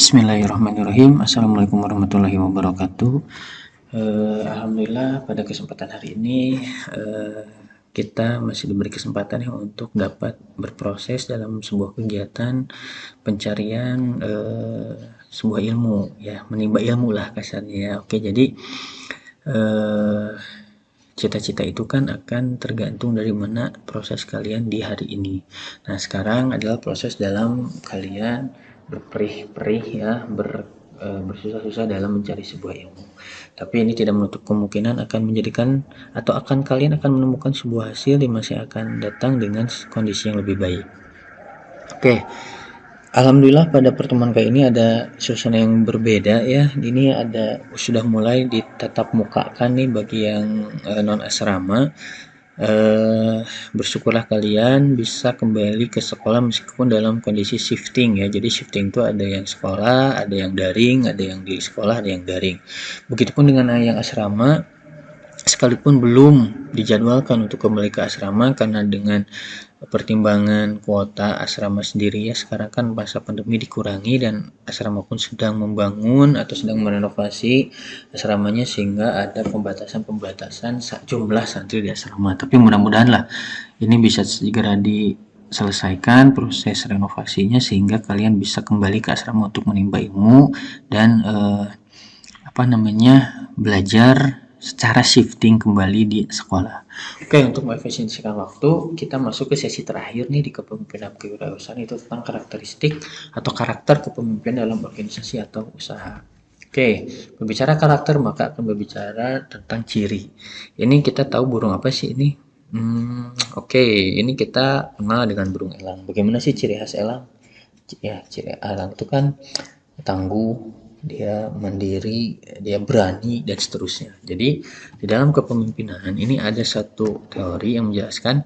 Bismillahirrahmanirrahim. Assalamualaikum warahmatullahi wabarakatuh. Alhamdulillah pada kesempatan hari ini kita masih diberi kesempatan ya untuk dapat berproses dalam sebuah kegiatan pencarian sebuah ilmu ya, menimba ilmu lah kasarnya. Oke, jadi cita-cita itu kan akan tergantung dari mana proses kalian di hari ini. Nah, sekarang adalah proses dalam kalian berperih-perih ya, bersusah-susah dalam mencari sebuah ilmu. Tapi ini tidak menutup kemungkinan akan menjadikan atau kalian akan menemukan sebuah hasil di masa yang akan datang dengan kondisi yang lebih baik. Oke. Alhamdulillah pada pertemuan kali ini ada suasana yang berbeda ya. Ini sudah mulai ditatap mukakan nih bagi yang non asrama. Bersyukurlah kalian bisa kembali ke sekolah meskipun dalam kondisi shifting ya. Jadi shifting itu ada yang sekolah, ada yang daring, ada yang di sekolah, ada yang daring. Begitupun dengan yang asrama, sekalipun belum dijadwalkan untuk kembali ke asrama karena dengan pertimbangan kuota asrama sendiri ya, sekarang kan masa pandemi dikurangi dan asrama pun sedang membangun atau sedang merenovasi asramanya sehingga ada pembatasan jumlah santri di asrama. Tapi mudah-mudahan lah ini bisa segera diselesaikan proses renovasinya sehingga kalian bisa kembali ke asrama untuk menimba ilmu dan belajar secara shifting kembali di sekolah. Oke, untuk mengefisiensikan waktu, kita masuk ke sesi terakhir nih di kepemimpinan kewirausahaan, itu tentang karakteristik atau karakter kepemimpinan dalam organisasi atau usaha. Oke, berbicara karakter maka akan berbicara tentang ciri. Ini kita tahu burung apa sih ini? Oke, ini kita kenal dengan burung elang. Bagaimana sih ciri khas elang? Ya, ciri elang itu kan tangguh, dia mandiri, dia berani, dan seterusnya. Jadi di dalam kepemimpinan ini ada satu teori yang menjelaskan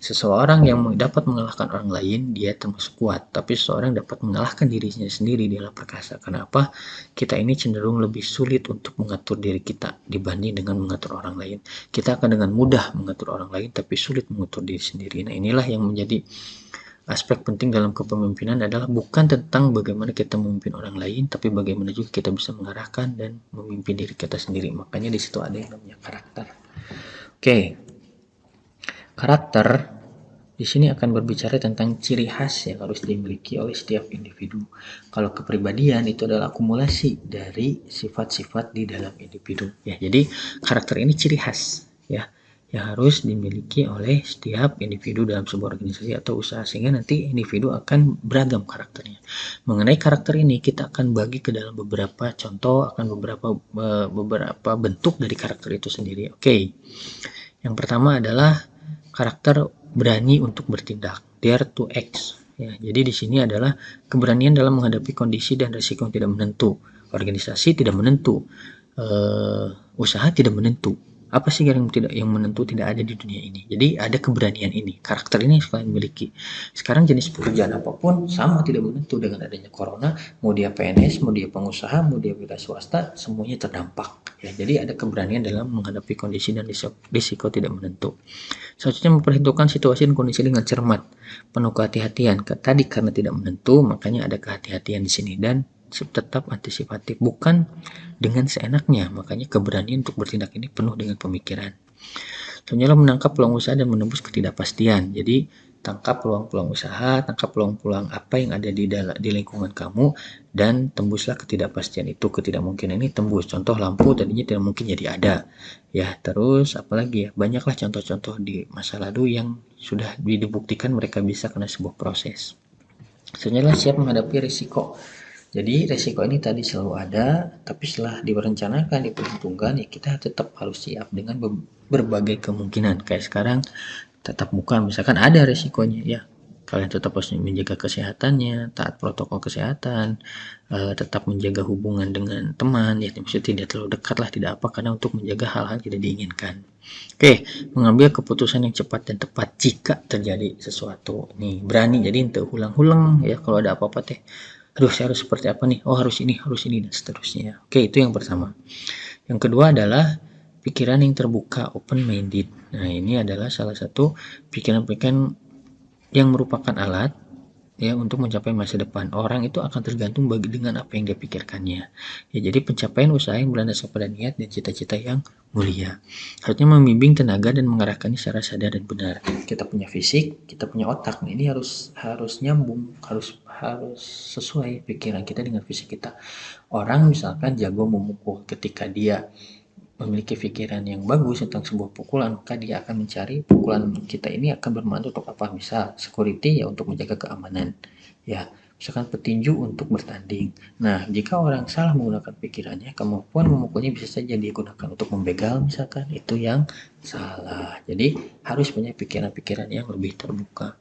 seseorang yang dapat mengalahkan orang lain dia termasuk kuat, tapi seseorang dapat mengalahkan dirinya sendiri dialah perkasa. Kenapa? Kita ini cenderung lebih sulit untuk mengatur diri kita dibanding dengan mengatur orang lain. Kita akan dengan mudah mengatur orang lain tapi sulit mengatur diri sendiri. Nah, inilah yang menjadi aspek penting dalam kepemimpinan adalah bukan tentang bagaimana kita memimpin orang lain, tapi bagaimana juga kita bisa mengarahkan dan memimpin diri kita sendiri. Makanya di situ ada yang namanya karakter. Oke. Karakter di sini akan berbicara tentang ciri khas yang harus dimiliki oleh setiap individu. Kalau kepribadian itu adalah akumulasi dari sifat-sifat di dalam individu. Ya, jadi karakter ini ciri khas ya, yang harus dimiliki oleh setiap individu dalam sebuah organisasi atau usaha sehingga nanti individu akan beragam karakternya. Mengenai karakter ini kita akan bagi ke dalam beberapa contoh, akan beberapa bentuk dari karakter itu sendiri. Oke. Yang pertama adalah karakter berani untuk bertindak, dare to act. Ya, jadi di sini adalah keberanian dalam menghadapi kondisi dan risiko yang tidak menentu. Organisasi tidak menentu, usaha tidak menentu. Apa sih yang menentu tidak ada di dunia ini. Jadi ada keberanian ini, karakter ini yang kalian miliki. Sekarang jenis pekerjaan apapun sama tidak menentu dengan adanya corona, mau dia PNS, mau dia pengusaha, mau dia wira swasta, semuanya terdampak. Ya, jadi ada keberanian dalam menghadapi kondisi dan risiko tidak menentu. Selanjutnya memperhitungkan situasi dan kondisi dengan cermat, penuh kehati-hatian. Tadi karena tidak menentu, makanya ada kehati-hatian di sini dan tetap antisipatif, bukan dengan seenaknya. Makanya keberanian untuk bertindak ini penuh dengan pemikiran. Selanjutnya menangkap peluang usaha dan menembus ketidakpastian. Jadi tangkap peluang-peluang usaha, tangkap peluang-peluang apa yang ada di lingkungan kamu dan tembuslah ketidakpastian itu, ketidakmungkinan ini tembus. Contoh lampu tadinya tidak mungkin jadi ada. Ya, terus apalagi ya? Banyaklah contoh-contoh di masa lalu yang sudah dibuktikan mereka bisa karena sebuah proses. Selanjutnya siap menghadapi risiko. Jadi resiko ini tadi selalu ada, tapi setelah direncanakan, diperhitungkan, ya kita tetap harus siap dengan berbagai kemungkinan. Kayak sekarang tatap muka, misalkan ada resikonya, ya kalian tetap harus menjaga kesehatannya, taat protokol kesehatan, tetap menjaga hubungan dengan teman, ya maksudnya tidak terlalu dekat lah, tidak apa, karena untuk menjaga hal-hal tidak diinginkan. Oke, mengambil keputusan yang cepat dan tepat jika terjadi sesuatu. Nih, berani, jadi ente ulang-ulang ya kalau ada apa-apa teh. Aduh, saya harus seperti apa nih? Oh, harus ini, dan seterusnya. Oke, itu yang pertama. Yang kedua adalah pikiran yang terbuka, open-minded. Nah, ini adalah salah satu pikiran-pikiran yang merupakan alat ya untuk mencapai masa depan. Orang itu akan tergantung dengan apa yang dia pikirkannya. Ya, jadi pencapaian usaha yang berlandaskan pada niat dan cita-cita yang mulia. Harusnya membimbing tenaga dan mengarahkannya secara sadar dan benar. Kita punya fisik, kita punya otak. Nah, ini harus nyambung, harus sesuai pikiran kita dengan fisik kita. Orang misalkan jago memukul, ketika dia memiliki pikiran yang bagus tentang sebuah pukulan, maka dia akan mencari pukulan kita ini akan bermanfaat untuk apa. Misal security ya untuk menjaga keamanan, ya misalkan petinju untuk bertanding. Nah, jika orang salah menggunakan pikirannya, kemampuan memukulnya bisa saja digunakan untuk membegal, misalkan itu yang salah. Jadi harus punya pikiran-pikiran yang lebih terbuka.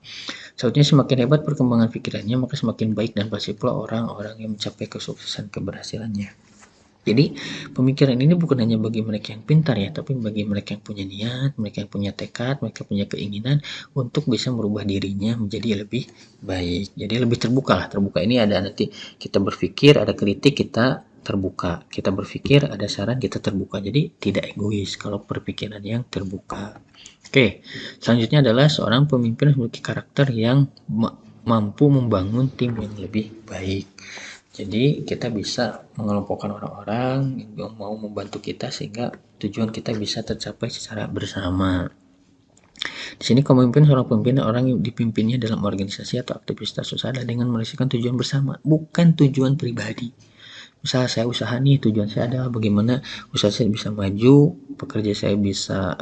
Selanjutnya, semakin hebat perkembangan pikirannya, maka semakin baik dan pasti pula orang-orang yang mencapai kesuksesan keberhasilannya. Jadi pemikiran ini bukan hanya bagi mereka yang pintar ya, tapi bagi mereka yang punya niat, mereka yang punya tekad, mereka punya keinginan untuk bisa merubah dirinya menjadi lebih baik. Jadi lebih terbuka lah. Terbuka ini ada nanti kita berpikir, ada kritik, kita terbuka. Kita berpikir, ada saran, kita terbuka. Jadi tidak egois kalau berpikiran yang terbuka. Oke, selanjutnya adalah seorang pemimpin memiliki karakter yang mampu membangun tim yang lebih baik. Jadi kita bisa mengelompokkan orang-orang yang mau membantu kita sehingga tujuan kita bisa tercapai secara bersama. Di sini pemimpin seorang pemimpin orang yang dipimpinnya dalam organisasi atau aktivitas usaha dengan melesatkan tujuan bersama, bukan tujuan pribadi. Misal saya usaha nih, tujuan saya adalah bagaimana usaha saya bisa maju, pekerja saya bisa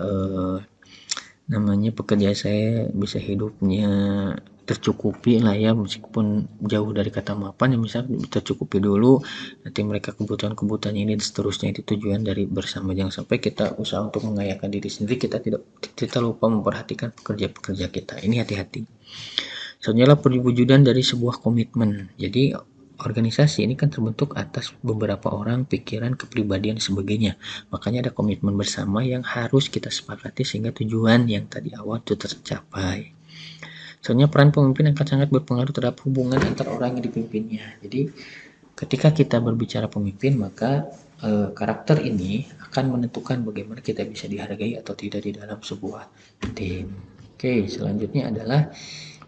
pekerja saya bisa hidupnya tercukupi lah ya, meskipun jauh dari kata mapan ya, misalnya tercukupi dulu, nanti mereka kebutuhan-kebutuhannya ini dan seterusnya. Itu tujuan dari bersama. Jangan sampai kita usaha untuk mengayakan diri sendiri, kita lupa memperhatikan pekerja-pekerja kita. Ini hati-hati. Sebenarnya perwujudan dari sebuah komitmen. Jadi organisasi ini kan terbentuk atas beberapa orang, pikiran, kepribadian, dan sebagainya. Makanya ada komitmen bersama yang harus kita sepakati sehingga tujuan yang tadi awal itu tercapai. Soalnya peran pemimpin akan sangat berpengaruh terhadap hubungan antar orang yang dipimpinnya. Jadi ketika kita berbicara pemimpin, maka karakter ini akan menentukan bagaimana kita bisa dihargai atau tidak di dalam sebuah tim. Oke, selanjutnya adalah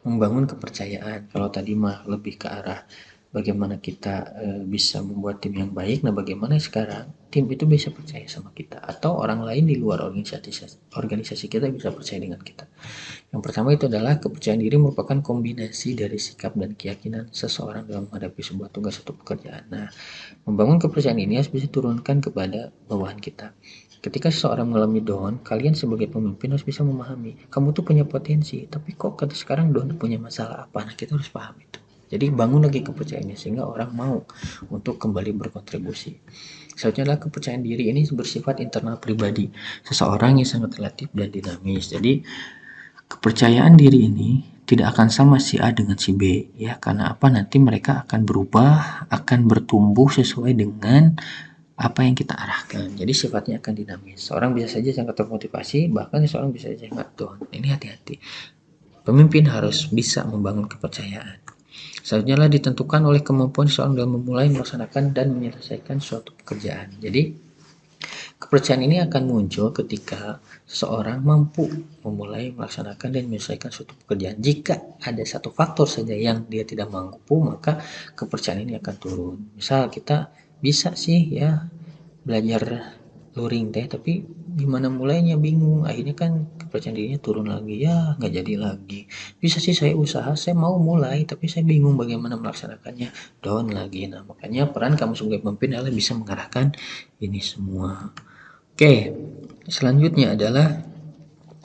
membangun kepercayaan. Kalau tadi mah lebih ke arah bagaimana kita bisa membuat tim yang baik. Nah, bagaimana sekarang tim itu bisa percaya sama kita atau orang lain di luar organisasi kita bisa percaya dengan kita. Yang pertama itu adalah kepercayaan diri merupakan kombinasi dari sikap dan keyakinan seseorang dalam menghadapi sebuah tugas atau pekerjaan. Nah, membangun kepercayaan ini harus bisa turunkan kepada bawahan kita. Ketika seseorang mengalami down, kalian sebagai pemimpin harus bisa memahami, kamu tuh punya potensi, tapi kok sekarang down punya masalah apa? Nah, kita harus paham itu. Jadi bangun lagi kepercayaannya sehingga orang mau untuk kembali berkontribusi. Selanjutnya adalah kepercayaan diri ini bersifat internal pribadi. Seseorang yang sangat relatif dan dinamis. Jadi kepercayaan diri ini tidak akan sama si A dengan si B ya, karena apa, nanti mereka akan berubah, akan bertumbuh sesuai dengan apa yang kita arahkan. Jadi sifatnya akan dinamis. Seorang bisa saja sangat termotivasi, bahkan seorang bisa saja sangat down. Ini hati-hati. Pemimpin harus bisa membangun kepercayaan. Selanjutnya ditentukan oleh kemampuan seorang dalam memulai, melaksanakan, dan menyelesaikan suatu pekerjaan. Jadi kepercayaan ini akan muncul ketika seseorang mampu memulai, melaksanakan, dan menyelesaikan suatu pekerjaan. Jika ada satu faktor saja yang dia tidak mampu, maka kepercayaan ini akan turun. Misal kita bisa sih ya belajar luring teh, tapi gimana mulainya bingung, akhirnya kan kepercayaan dirinya turun lagi, ya nggak jadi lagi. Bisa sih saya usaha, saya mau mulai, tapi saya bingung bagaimana melaksanakannya, down lagi. Nah, makanya peran kamu sebagai pemimpin adalah bisa mengarahkan ini semua. Oke, selanjutnya adalah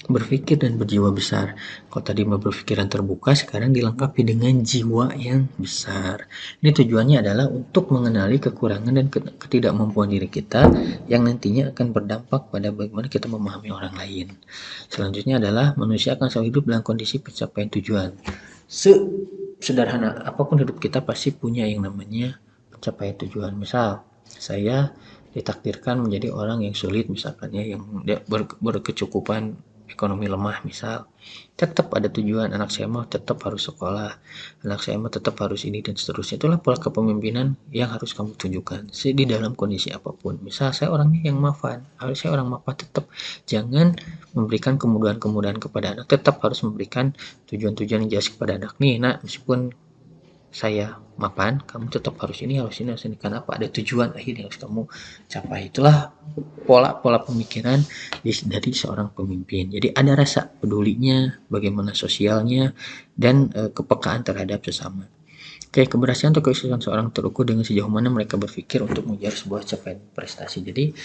berpikir dan berjiwa besar. Kalau tadi mau berpikiran terbuka, sekarang dilengkapi dengan jiwa yang besar. Ini tujuannya adalah untuk mengenali kekurangan dan ketidakmampuan diri kita yang nantinya akan berdampak pada bagaimana kita memahami orang lain. Selanjutnya adalah manusia akan selalu hidup dalam kondisi pencapaian tujuan. Sederhana apapun hidup kita pasti punya yang namanya pencapaian tujuan. Misal, saya ditakdirkan menjadi orang yang sulit misalkan ya, yang berkecukupan ekonomi lemah misal, tetap ada tujuan, anak saya mau tetap harus sekolah, anak saya mau tetap harus ini dan seterusnya. Itulah pola kepemimpinan yang harus kamu tunjukkan di dalam kondisi apapun. Misal saya orangnya yang mapan, saya orang mapan, tetap jangan memberikan kemudahan-kemudahan kepada anak, tetap harus memberikan tujuan-tujuan yang jelas kepada anak nih. Nah, meskipun saya mapan, kamu tetap harus ini, harus ini, harus ini. Karena apa? Ada tujuan akhir yang harus kamu capai. Itulah pola-pola pemikiran dari seorang pemimpin. Jadi ada rasa pedulinya, bagaimana sosialnya, dan kepekaan terhadap sesama. Oke, keberhasilan atau kesuksesan seorang terukur dengan sejauh mana mereka berpikir untuk mengejar sebuah capaian prestasi. Jadi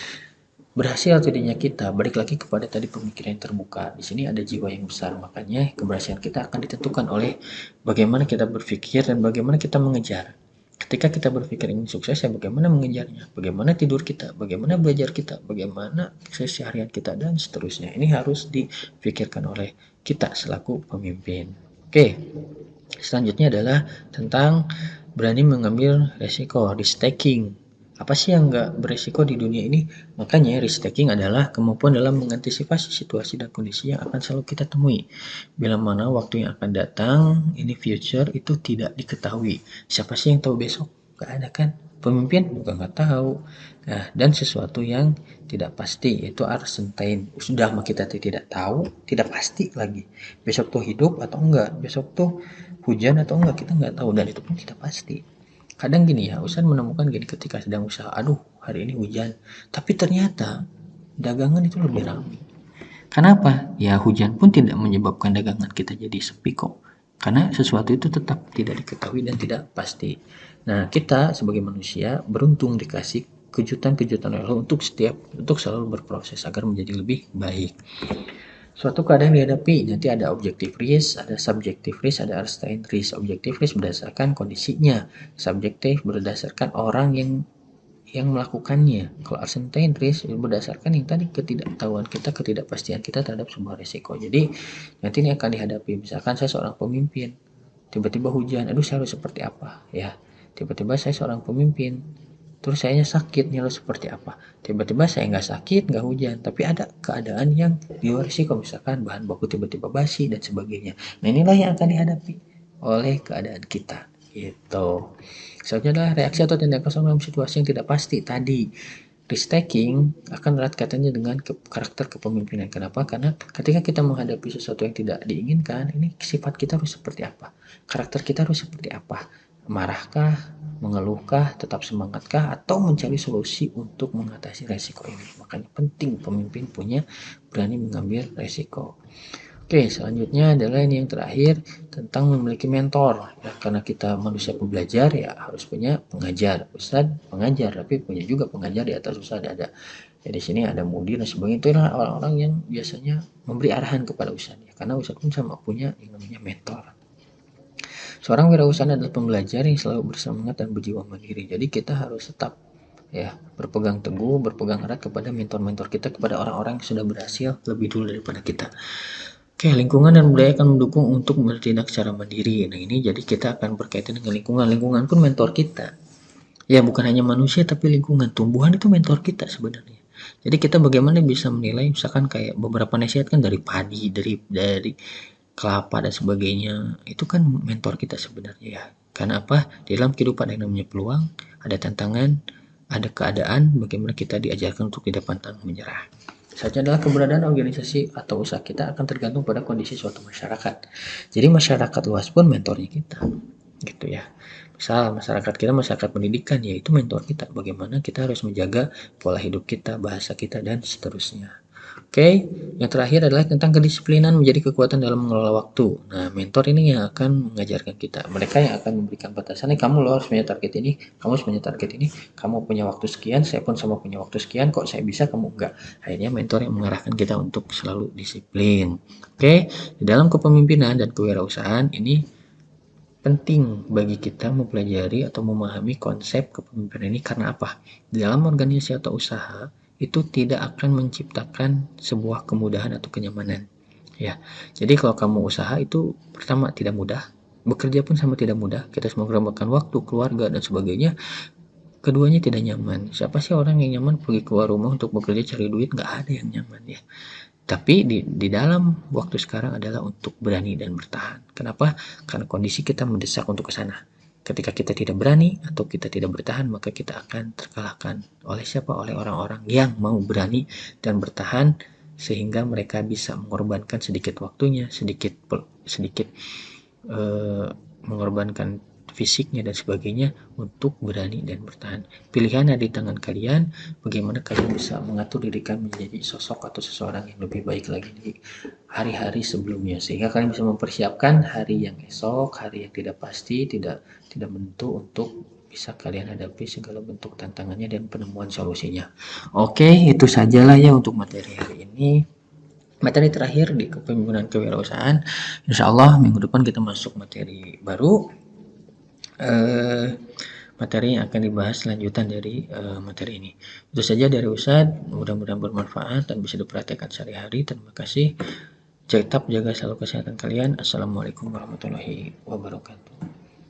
berhasil atau tidaknya kita balik lagi kepada tadi pemikiran yang terbuka. Di sini ada jiwa yang besar, makanya keberhasilan kita akan ditentukan oleh bagaimana kita berpikir dan bagaimana kita mengejar. Ketika kita berpikir ingin sukses, ya bagaimana mengejarnya, bagaimana tidur kita, bagaimana belajar kita, bagaimana keseharian kita, dan seterusnya. Ini harus dipikirkan oleh kita selaku pemimpin. Oke, selanjutnya adalah tentang berani mengambil resiko, risk taking. Apa sih yang nggak beresiko di dunia ini? Makanya risk taking adalah kemampuan dalam mengantisipasi situasi dan kondisi yang akan selalu kita temui. Bila mana waktu yang akan datang, ini future itu tidak diketahui. Siapa sih yang tahu besok? Gak ada kan? Pemimpin juga nggak tahu. Nah, dan sesuatu yang tidak pasti itu uncertain. Sudah mah kita tidak tahu, tidak pasti lagi. Besok tuh hidup atau enggak? Besok tuh hujan atau enggak? Kita nggak tahu dan itu pun tidak pasti. Kadang gini ya, Ustadz menemukan gini ketika sedang usaha, aduh hari ini hujan, tapi ternyata dagangan itu lebih ramai. Kenapa? Ya hujan pun tidak menyebabkan dagangan kita jadi sepi kok. Karena sesuatu itu tetap tidak diketahui dan tidak pasti. Nah, kita sebagai manusia beruntung dikasih kejutan-kejutan Allah untuk selalu berproses agar menjadi lebih baik. Suatu keadaan dihadapi, nanti ada objective risk, ada subjective risk, ada uncertain risk. Objective risk berdasarkan kondisinya, subjektif berdasarkan orang yang melakukannya. Kalau uncertain risk berdasarkan yang tadi ketidaktahuan kita, ketidakpastian kita terhadap sebuah risiko. Jadi nanti ini akan dihadapi. Misalkan saya seorang pemimpin, tiba-tiba hujan, aduh saya harus seperti apa ya? Tiba-tiba saya seorang pemimpin, terus saya sakit, nih harus seperti apa? Tiba-tiba saya nggak sakit, nggak hujan, tapi ada keadaan yang di luar risiko, misalkan bahan baku tiba-tiba basi dan sebagainya. Nah inilah yang akan dihadapi oleh keadaan kita. Gitu. Selanjutnya adalah reaksi atau tindakan dalam situasi yang tidak pasti tadi. Risk taking akan erat katanya dengan karakter kepemimpinan. Kenapa? Karena ketika kita menghadapi sesuatu yang tidak diinginkan, ini sifat kita harus seperti apa? Karakter kita harus seperti apa? Marahkah? Mengeluhkah? Tetap semangatkah? Atau mencari solusi untuk mengatasi resiko ini? Makanya penting pemimpin punya berani mengambil resiko. Oke, selanjutnya adalah ini yang terakhir tentang memiliki mentor. Ya, karena kita manusia pembelajar ya harus punya pengajar. Ustadz pengajar, tapi punya juga pengajar di atas Ustadz ada. Ya di sini ada mudir dan sebagainya. Itu adalah orang-orang yang biasanya memberi arahan kepada Ustadz. Ya, karena Ustadz pun sama punya yang namanya mentor. Seorang wirausaha adalah pembelajar yang selalu bersemangat dan berjiwa mandiri. Jadi kita harus tetap ya berpegang teguh, berpegang erat kepada mentor-mentor kita, kepada orang-orang yang sudah berhasil lebih dulu daripada kita. Oke, lingkungan dan budaya akan mendukung untuk bertindak secara mandiri. Nah, ini jadi kita akan berkaitan dengan lingkungan. Lingkungan pun mentor kita. Ya, bukan hanya manusia, tapi lingkungan. Tumbuhan itu mentor kita sebenarnya. Jadi kita bagaimana bisa menilai, misalkan kayak beberapa nasihat kan dari padi, dari kelapa dan sebagainya. Itu kan mentor kita sebenarnya ya. Karena apa? Di dalam kehidupan yang namanya peluang, ada tantangan, ada keadaan, bagaimana kita diajarkan untuk tidak pantang menyerah. Saja adalah keberadaan organisasi atau usaha kita akan tergantung pada kondisi suatu masyarakat. Jadi masyarakat luas pun mentornya kita, gitu ya. Misal masyarakat kita masyarakat pendidikan, yaitu mentor kita. Bagaimana kita harus menjaga pola hidup kita, bahasa kita, dan seterusnya. Oke, yang terakhir adalah tentang kedisiplinan menjadi kekuatan dalam mengelola waktu. Nah, mentor ini yang akan mengajarkan kita. Mereka yang akan memberikan batasan, kamu lo harus punya target ini, kamu harus punya target ini, kamu punya waktu sekian, saya pun sama punya waktu sekian, kok saya bisa, kamu enggak. Akhirnya mentor yang mengarahkan kita untuk selalu disiplin. Oke, di dalam kepemimpinan dan kewirausahaan ini penting bagi kita mempelajari atau memahami konsep kepemimpinan ini karena apa? Di dalam organisasi atau usaha itu tidak akan menciptakan sebuah kemudahan atau kenyamanan. Ya, jadi kalau kamu usaha itu pertama tidak mudah, bekerja pun sama tidak mudah. Kita harus mengorbankan waktu, keluarga dan sebagainya. Keduanya tidak nyaman. Siapa sih orang yang nyaman pergi keluar rumah untuk bekerja cari duit? Nggak ada yang nyaman ya. Tapi di dalam waktu sekarang adalah untuk berani dan bertahan. Kenapa? Karena kondisi kita mendesak untuk ke sana. Ketika kita tidak berani atau kita tidak bertahan, maka kita akan terkalahkan oleh siapa? Oleh orang-orang yang mau berani dan bertahan sehingga mereka bisa mengorbankan sedikit waktunya, sedikit sedikit mengorbankan fisiknya dan sebagainya untuk berani dan bertahan. Pilihan ada di tangan kalian, bagaimana kalian bisa mengatur diri kalian menjadi sosok atau seseorang yang lebih baik lagi di hari-hari sebelumnya, sehingga kalian bisa mempersiapkan hari yang esok, hari yang tidak pasti, tidak menentu, untuk bisa kalian hadapi segala bentuk tantangannya dan penemuan solusinya. Oke, itu sajalah ya untuk materi hari ini. Materi terakhir di kepemimpinan kewirausahaan. Insya Allah minggu depan kita masuk materi baru. Materi yang akan dibahas lanjutan dari materi ini. Itu saja dari Ustadz. Mudah-mudahan bermanfaat dan bisa dipraktekkan sehari-hari. Terima kasih. Tetap jaga selalu kesehatan kalian. Assalamualaikum warahmatullahi wabarakatuh.